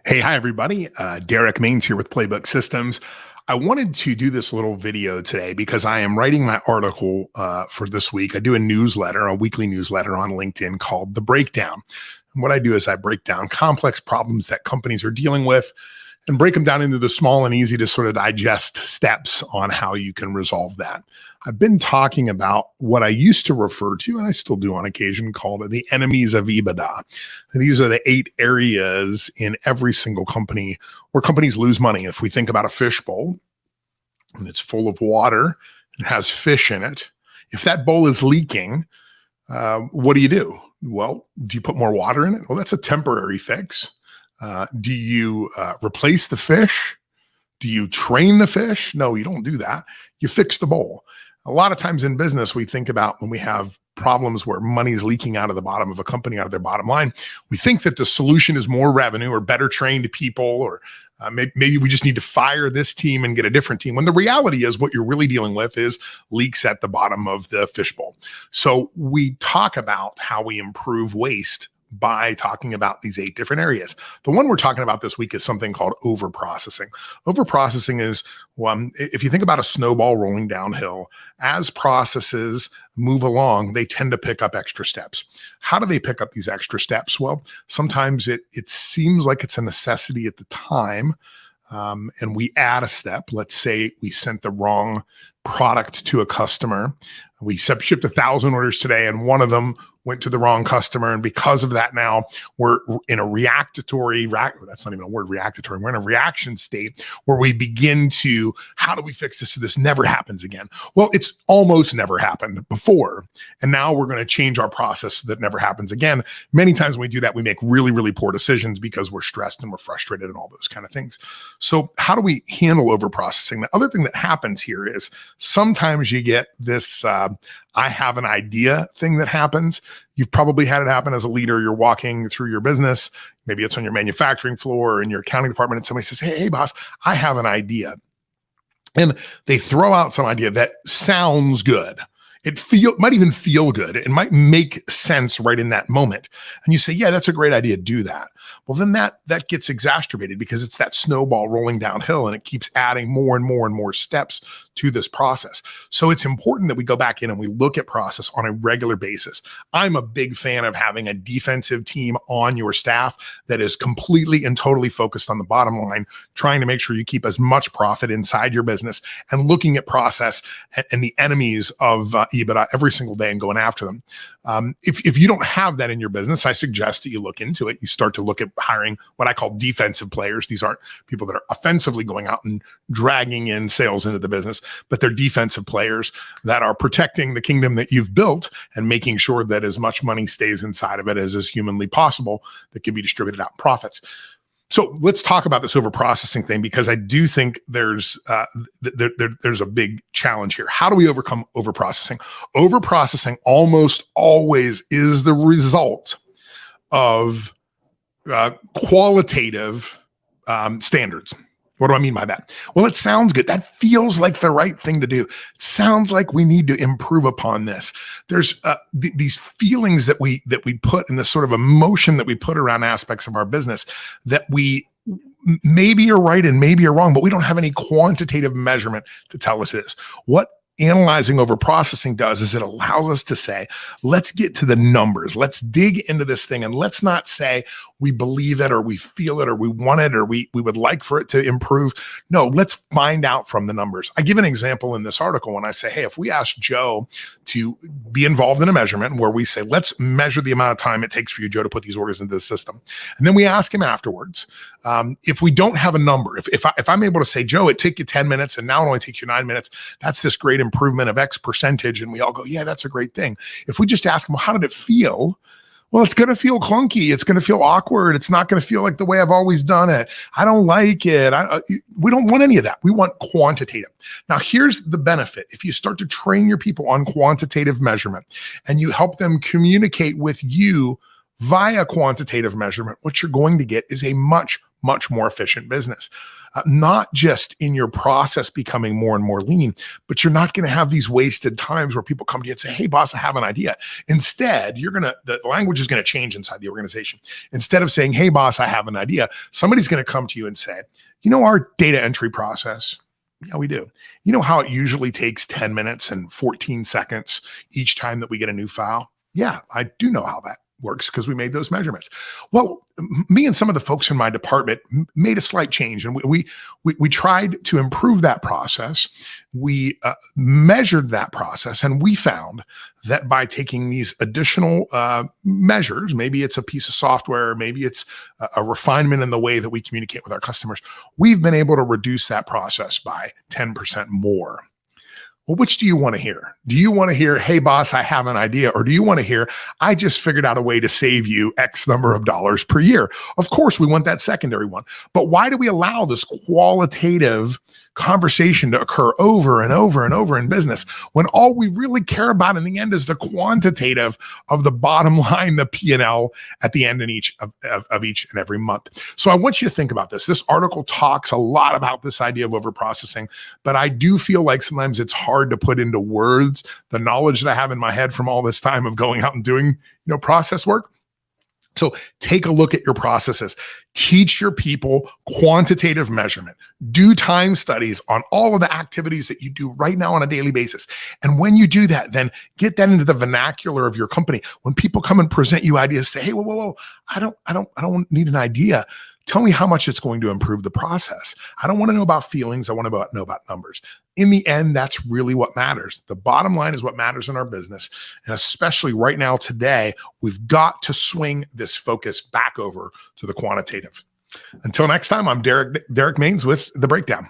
Hey, hi, everybody. Derek Maines here with Playbook Systems. I wanted to do this little video today because I am writing my article for this week. I do a weekly newsletter on LinkedIn called The Breakdown. And what I do is I break down complex problems that companies are dealing with and break them down into the small and easy to sort of digest steps on how you can resolve that. I've been talking about what I used to refer to, and I still do on occasion, called the enemies of EBITDA. And these are the 8 areas in every single company where companies lose money. If we think about a fish bowl and it's full of water and has fish in it, if that bowl is leaking, what do? Well, do you put more water in it? Well, that's a temporary fix. Do you replace the fish? Do you train the fish? No, you don't do that. You fix the bowl. A lot of times in business, we think about when we have problems where money is leaking out of the bottom of a company, out of their bottom line, we think that the solution is more revenue or better trained people, or maybe we just need to fire this team and get a different team. When the reality is what you're really dealing with is leaks at the bottom of the fishbowl. So we talk about how we improve waste by talking about these 8 different areas. The one we're talking about this week is something called overprocessing. Overprocessing is, if you think about a snowball rolling downhill, as processes move along, they tend to pick up extra steps. How do they pick up these extra steps? Well, sometimes it seems like it's a necessity at the time, and we add a step. Let's say we sent the wrong product to a customer. We shipped 1,000 orders today, and one of them went to the wrong customer. And because of that, now we're in a that's not even a word, reactatory. We're in a reaction state where we begin to, how do we fix this so this never happens again? Well, it's almost never happened before. And now we're going to change our process so that it never happens again. Many times when we do that, we make really, really poor decisions because we're stressed and we're frustrated and all those kind of things. So how do we handle overprocessing? The other thing that happens here is sometimes you get this, I have an idea thing that happens. You've probably had it happen as a leader. You're walking through your business. Maybe it's on your manufacturing floor or in your accounting department, and somebody says, hey, boss, I have an idea. And they throw out some idea that sounds good. It might even feel good. It might make sense right in that moment. And you say, yeah, that's a great idea. Do that. Well, then that gets exacerbated because it's that snowball rolling downhill and it keeps adding more and more and more steps to this process. So it's important that we go back in and we look at process on a regular basis. I'm a big fan of having a defensive team on your staff that is completely and totally focused on the bottom line, trying to make sure you keep as much profit inside your business and looking at process and the enemies of EBITDA every single day and going after them. If you don't have that in your business, I suggest that you look into it. You start to look at hiring what I call defensive players. These aren't people that are offensively going out and dragging in sales into the business, but they're defensive players that are protecting the kingdom that you've built and making sure that as much money stays inside of it as is humanly possible that can be distributed out in profits. So let's talk about this overprocessing thing, because I do think there's a big challenge here. How do we overcome overprocessing? Overprocessing almost always is the result of qualitative standards. What do I mean by that? Well, it sounds good. That feels like the right thing to do. It sounds like we need to improve upon this. There's these feelings that we put, and this sort of emotion that we put around aspects of our business that we maybe are right and maybe are wrong, but we don't have any quantitative measurement to tell us this. What analyzing over processing does is it allows us to say, let's get to the numbers. Let's dig into this thing. And let's not say we believe it or we feel it or we want it or we would like for it to improve. No, let's find out from the numbers. I give an example in this article when I say, hey, if we ask Joe to be involved in a measurement where we say, let's measure the amount of time it takes for you, Joe, to put these orders into the system. And then we ask him afterwards, if we don't have a number, if I'm able to say, Joe, it took you 10 minutes and now it only takes you 9 minutes, that's this great improvement of X percentage. And we all go, yeah, that's a great thing. If we just ask him, well, how did it feel? Well, it's going to feel clunky. It's going to feel awkward. It's not going to feel like the way I've always done it. I don't like it. We don't want any of that. We want quantitative. Now, here's the benefit. If you start to train your people on quantitative measurement and you help them communicate with you via quantitative measurement, what you're going to get is a much much more efficient business. Not just in your process becoming more and more lean, but you're not going to have these wasted times where people come to you and say, hey, boss, I have an idea. Instead, the language is going to change inside the organization. Instead of saying, hey, boss, I have an idea, somebody's going to come to you and say, you know, our data entry process, yeah, we do. You know how it usually takes 10 minutes and 14 seconds each time that we get a new file? Yeah, I do know how that works because we made those measurements. Well, me and some of the folks in my department made a slight change, and we tried to improve that process. We measured that process, and we found that by taking these additional measures, maybe it's a piece of software, maybe it's a refinement in the way that we communicate with our customers, we've been able to reduce that process by 10% more. Well, which do you want to hear? Do you want to hear, hey, boss, I have an idea? Or do you want to hear, I just figured out a way to save you X number of dollars per year? Of course, we want that secondary one. But why do we allow this qualitative conversation to occur over and over and over in business when all we really care about in the end is the quantitative of the bottom line, the P&L at the end of each and every month? So I want you to think about this. This article talks a lot about this idea of overprocessing, but I do feel like sometimes it's hard to put into words the knowledge that I have in my head from all this time of going out and doing, process work. So take a look at your processes. Teach your people quantitative measurement. Do time studies on all of the activities that you do right now on a daily basis. And when you do that, then get that into the vernacular of your company. When people come and present you ideas, say, hey, whoa, I don't need an idea. Tell me how much it's going to improve the process. I don't want to know about feelings. I want to know about numbers. In the end, that's really what matters. The bottom line is what matters in our business. And especially right now, today, we've got to swing this focus back over to the quantitative. Until next time, I'm Derek Maines with The Breakdown.